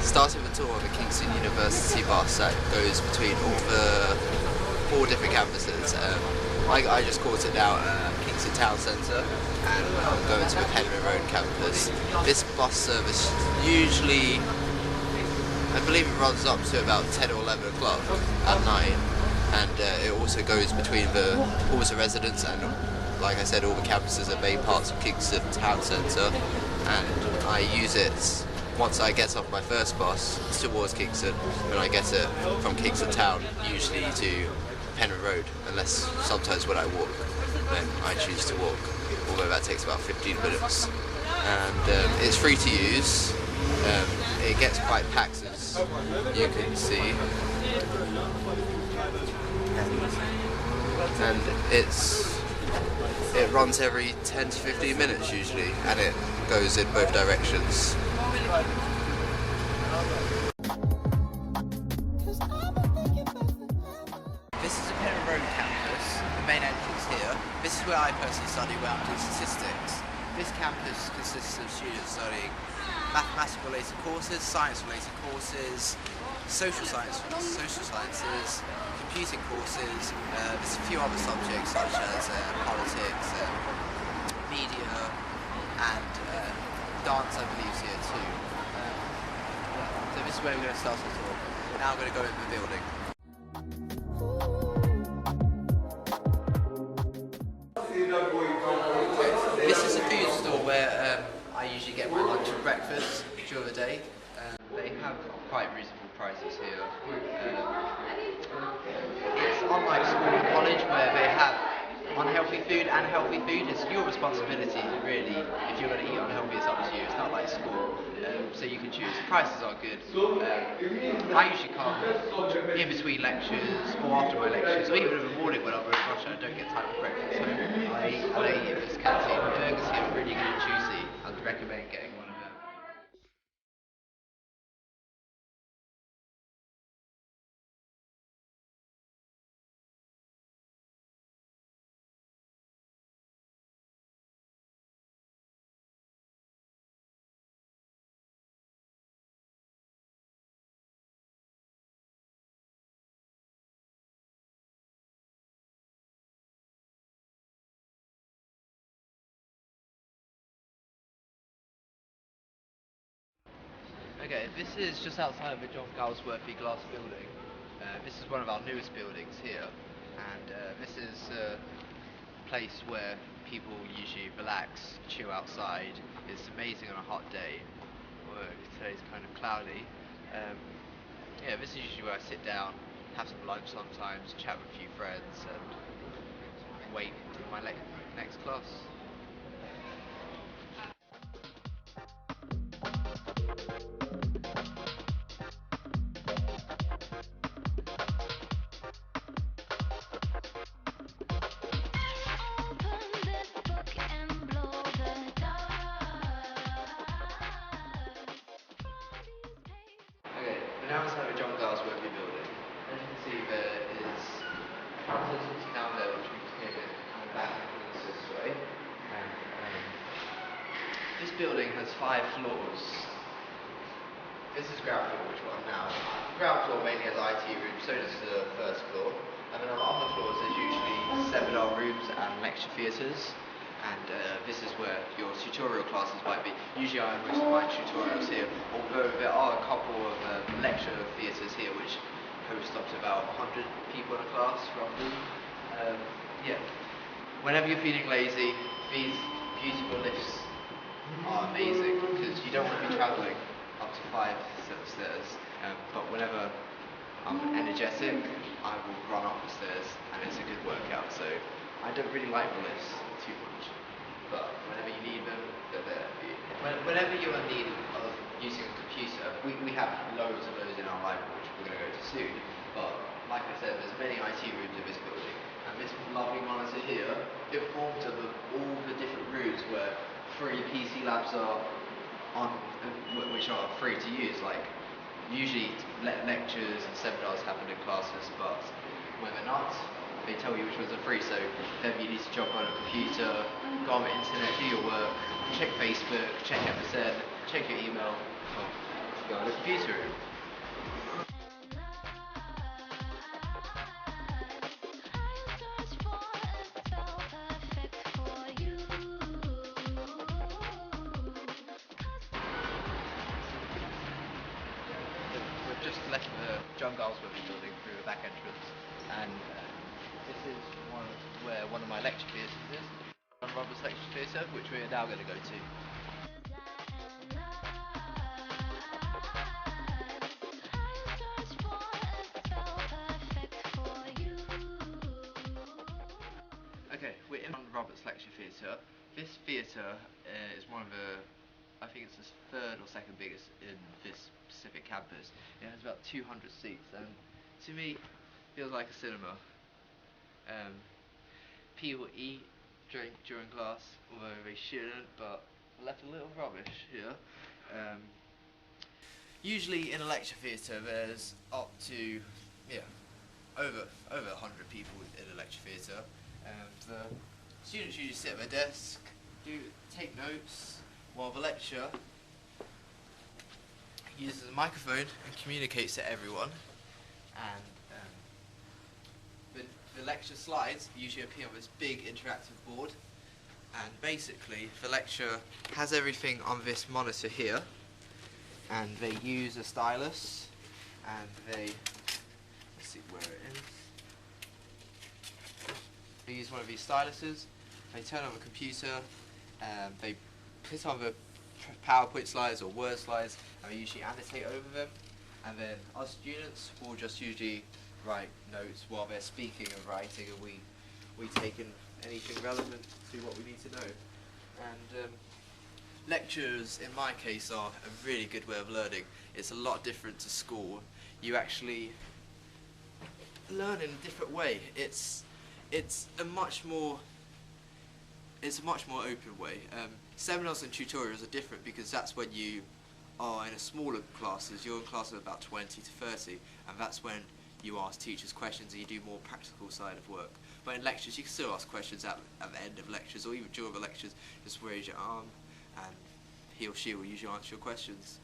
started with a tour of the Kingston University bus that goes between all the 4 different campuses. I just caught it now at Kingston Town Centre, and I'm going to the Penrhyn Road campus. This bus service usually, I believe it runs up to about 10 or 11 o'clock at night, and it also goes between all the residents and, like I said, all the campuses are main parts of Kingston Town Centre, and I use it once I get off my first bus towards Kingston. When I get it from Kingston Town, usually to Penrhyn Road, unless sometimes when I walk, then I choose to walk, although that takes about 15 minutes. And it's free to use. It gets quite packed, as you can see, and it runs every 10 to 15 minutes usually, and it goes in both directions. This is the Penrhyn Road campus, the main entrance here. This is where I personally study, where I'm doing statistics. This campus consists of students studying mathematics-related courses, science-related courses, social sciences, computing courses. There's a few other subjects such as politics, media, and dance, I believe, is here too. So this is where we're going to start the tour. Now I'm going to go into the building. This is a food store where I usually get my lunch and breakfast during the day. They have quite reasonable prices here. It's unlike school and college where they have unhealthy food and healthy food. It's your responsibility, really. If you're going to eat unhealthy, it's up to you. It's not like school, so you can choose. The prices are good. I usually come in between lectures or after my lectures, or even in the morning when I'm very rushed and I don't get time for breakfast. So I eat at this canteen. The burgers here are really good and juicy. I'd recommend getting one of them. Okay, this is just outside the John Galsworthy glass building. This is one of our newest buildings here, and this is a place where people usually relax, chill outside. It's amazing on a hot day, or today's kind of cloudy. Yeah, this is usually where I sit down, have some lunch sometimes, chat with a few friends, and wait for my next class. Now inside the John Galsworthy building. As you can see, there is statistics down there, which we came in and back this way. And, this building has 5 floors. This is ground floor, which we're on now. The ground floor mainly has IT rooms, so does the first floor. And then on the upper floors, there's usually seminar rooms and lecture theatres. And this is where your tutorial classes might be. Usually I have most of my tutorials here, although there are a couple of lecture theatres here which host up to about 100 people in a class, roughly. Yeah. Whenever you're feeling lazy, these beautiful lifts are amazing, because you don't want to be travelling up to 5 sets of stairs. But whenever I'm energetic, I will run up the stairs, and it's a good workout. So I don't really like the lifts too much, but whenever you need them, they're there for you. Whenever you're in need of using a computer, we have loads of those in our library, which we're going to go to soon, but like I said, there's many IT rooms in this building, and this lovely monitor here, it forms of all the different rooms where free PC labs are on, which are free to use. Like, usually lectures and seminars happen in classes, but when they're not, they tell you which ones are free, so then you need to jump on a computer, go on the internet, do your work, check Facebook, check MSN, check your email. go in the computer room. We've just left the John Galsworthy building through the back entrance, and this is where one of my lecture theatres is, John Roberts Lecture Theatre, which we are now going to go to. Okay, we're in Roberts Lecture Theatre. This theatre is one of the, I think it's the third or second biggest in this specific campus. It has about 200 seats, and to me, feels like a cinema. People eat, drink during class, although they shouldn't, but I left a little rubbish here. Usually in a lecture theatre there's up to over 100 people in a lecture theatre. The students usually sit at their desk, take notes, while the lecturer uses a microphone and communicates to everyone. And the lecture slides usually appear on this big interactive board, and basically the lecturer has everything on this monitor here, and they use a stylus, and let's see where it is. They use one of these styluses, they turn on the computer, they put on the PowerPoint slides or Word slides, and they usually annotate over them, and then our students will just usually write notes while they're speaking and writing, and we take in anything relevant to what we need to know. And lectures, in my case, are a really good way of learning. It's a lot different to school. You actually learn in a different way. It's a much more open way. Seminars and tutorials are different because that's when you are in a smaller classes. You're in classes of about 20 to 30, and that's when you ask teachers questions and you do more practical side of work. But in lectures, you can still ask questions at the end of lectures, or even during the lectures. Just raise your arm, and he or she will usually answer your questions.